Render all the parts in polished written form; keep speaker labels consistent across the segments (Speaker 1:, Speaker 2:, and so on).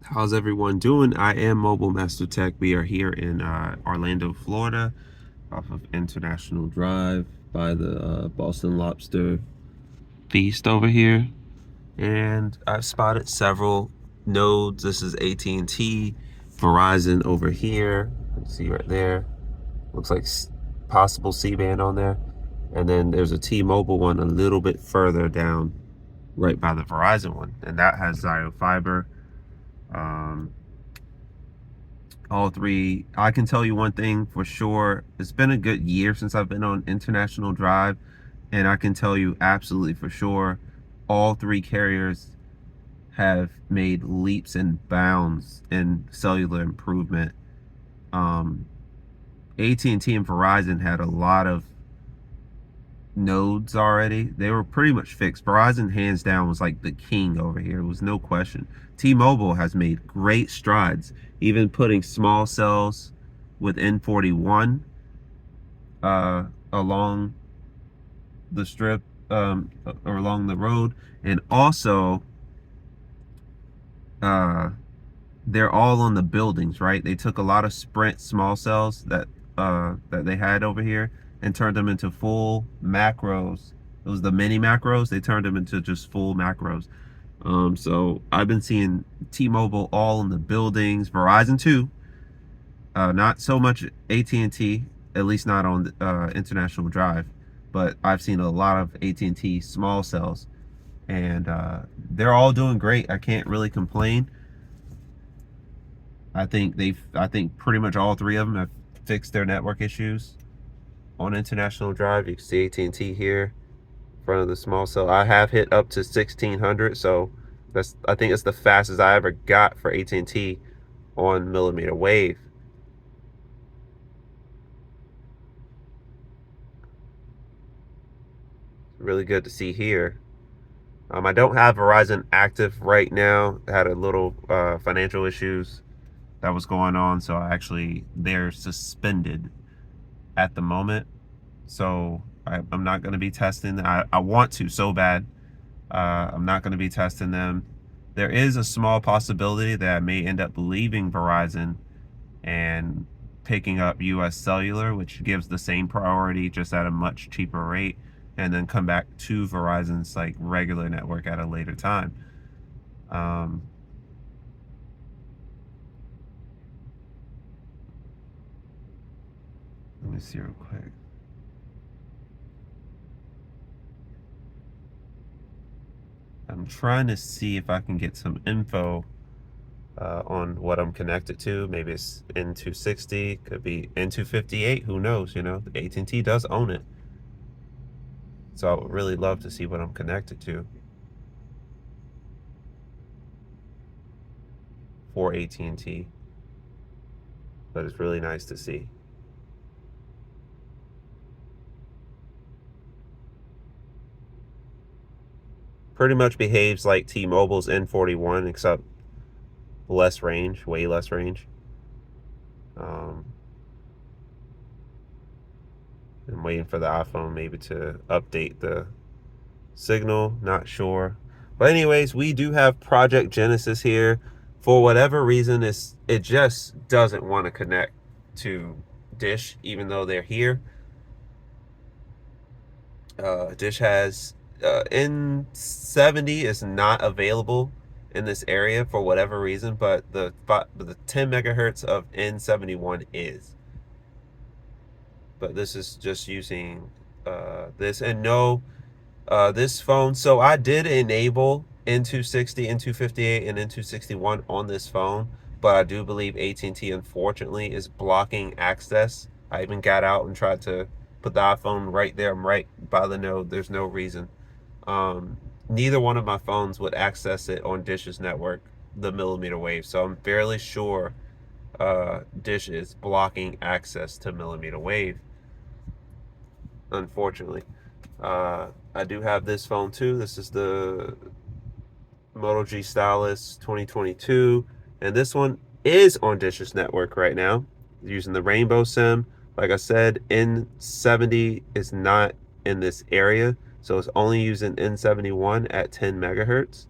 Speaker 1: How's everyone doing? I am Mobile Master Tech. We are here in Orlando, Florida, off of International Drive by the Boston Lobster Feast over here. And I've spotted several nodes. This is AT&T, Verizon over here. You can see right there. Looks like possible C-band on there. And then there's a T-Mobile one a little bit further down, right by the Verizon one. And that has Zio Fiber. Um, all three. I can tell you one thing for sure. It's been a good year since I've been on International Drive, and I can tell you absolutely for sure, all three carriers have made leaps and bounds in cellular improvement. Um, AT&T and Verizon had a lot of nodes already. They were pretty much fixed. Verizon, hands down, was like the king over here. It was no question. T-Mobile has made great strides, even putting small cells with N41 along the strip or along the road, and also uh, they're all on the buildings, right? They took a lot of Sprint small cells that they had over here and turned them into full macros. It was the mini macros. They turned them into just full macros. So I've been seeing T-Mobile all in the buildings, Verizon too. Not so much AT&T, at least not on International Drive, but I've seen a lot of AT&T small cells, and they're all doing great. I can't really complain. I think pretty much all three of them have fixed their network issues on International Drive. You can see AT&T here in front of the small cell. I have hit up to 1600, so I think it's the fastest I ever got for AT&T on millimeter wave. Really good to see here. I don't have Verizon active right now. I had a little financial issues that was going on, so they're suspended at the moment. So I'm not going to be testing. I want to so bad. I'm not going to be testing them. There is a small possibility that I may end up leaving Verizon and picking up US Cellular, which gives the same priority just at a much cheaper rate, and then come back to Verizon's like regular network at a later time. Um, Let me see real quick. I'm trying to see if I can get some info on what I'm connected to. Maybe it's N260, could be N258. Who knows? You know, the AT&T does own it, so I would really love to see what I'm connected to for AT&T. But it's really nice to see. Pretty much behaves like T-Mobile's N41, except less range, way less range. Um, I'm waiting for the iPhone maybe to update the signal, not sure. But anyways, we do have Project Genesis here. For whatever reason, it just doesn't want to connect to Dish, even though they're here. Dish has N70 is not available in this area for whatever reason, but the 10 megahertz of N71 is. But this is just using this, and no, this phone. So I did enable N260, N258, and N261 on this phone, but I do believe AT&T unfortunately is blocking access. I even got out and tried to put the iPhone right there. I'm right by the node. There's no reason. Neither one of my phones would access it on Dish's network, the millimeter wave. So I'm fairly sure Dish is blocking access to millimeter wave, unfortunately. I do have this phone too. This is the Moto G Stylus 2022, and this one is on Dish's network right now using the Rainbow SIM. Like I said, N70 is not in this area, so it's only using N71 at 10 megahertz.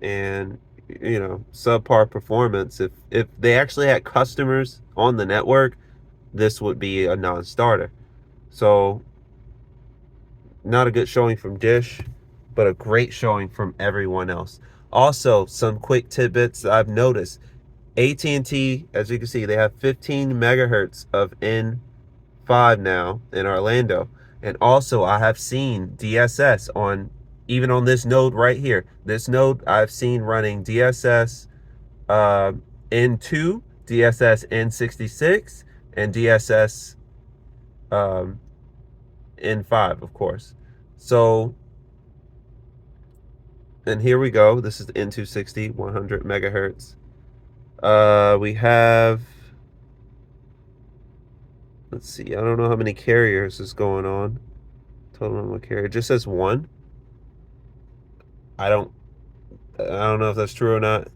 Speaker 1: and subpar performance. If they actually had customers on the network, this would be a non-starter. So not a good showing from Dish, but a great showing from everyone else. Also, some quick tidbits that I've noticed. AT&T, as you can see, they have 15 megahertz of N5 now in Orlando. And also, I have seen DSS on, even on this node right here. This node, I've seen running DSS uh, N2, DSS N66, and DSS um, N5, of course. So, and here we go. This is the N260, 100 megahertz. We have, let's see, I don't know how many carriers is going on. Total number of carrier. It just says one. I don't I don't know if that's true or not.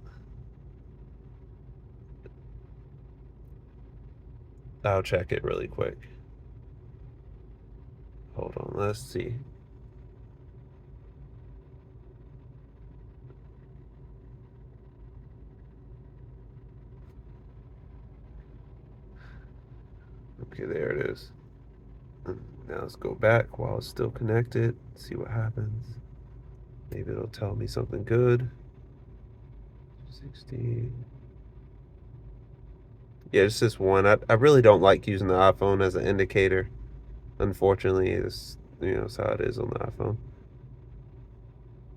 Speaker 1: I'll check it really quick. Hold on, let's see. Okay, there it is. Now let's go back while it's still connected. See what happens. Maybe it'll tell me something good. 60. Yeah, it's just one. I really don't like using the iPhone as an indicator. Unfortunately, it's how it is on the iPhone.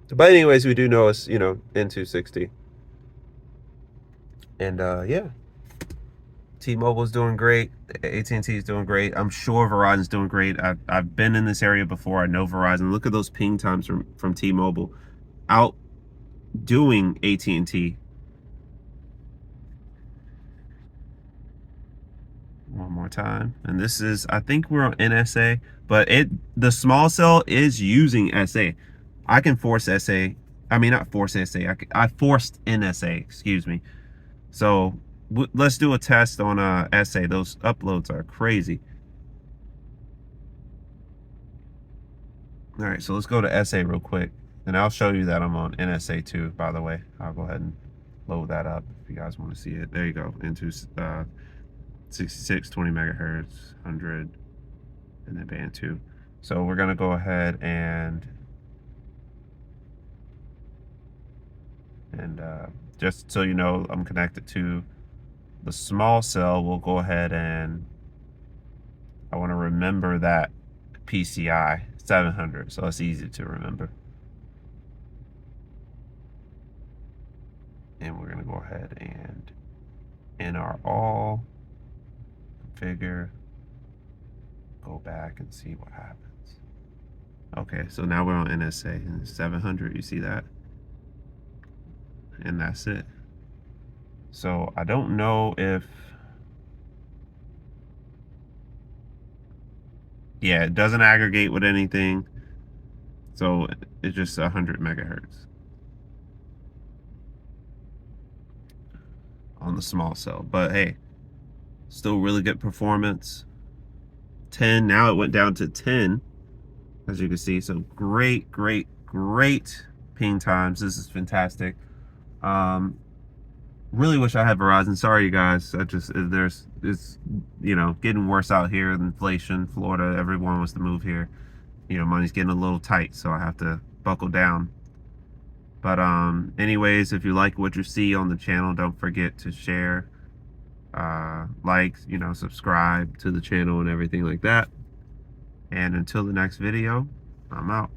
Speaker 1: But anyways, we do know it's N260. And yeah, T-Mobile's doing great. AT&T is doing great. I'm sure Verizon's doing great. I've been in this area before. I know Verizon. Look at those ping times from T-Mobile, outdoing AT&T. One more time, and this is, I think we're on NSA, but the small cell is using SA. I can force SA. I mean, not force SA. I forced NSA. Excuse me. So let's do a test on SA. Those uploads are crazy. All right, so let's go to SA real quick, and I'll show you that I'm on NSA too. By the way, I'll go ahead and load that up if you guys want to see it. There you go. Into 66, 20 megahertz, 100, and then band 2. So we're gonna go ahead and just so you know, I'm connected to the small cell. We'll go ahead and I want to remember that PCI 700, so it's easy to remember. And we're gonna go ahead and NR all, configure, go back and see what happens. Okay, so now we're on NSA and 700, you see that? And that's it. So I don't know if, yeah, it doesn't aggregate with anything. So it's just 100 megahertz on the small cell. But hey, still really good performance. 10, now it went down to 10, as you can see. So great ping times. This is fantastic. Really wish I had Verizon. Sorry, you guys. It's getting worse out here. Inflation, Florida, everyone wants to move here. Money's getting a little tight, so I have to buckle down. But anyways, if you like what you see on the channel, don't forget to share, like, subscribe to the channel and everything like that. And until the next video, I'm out.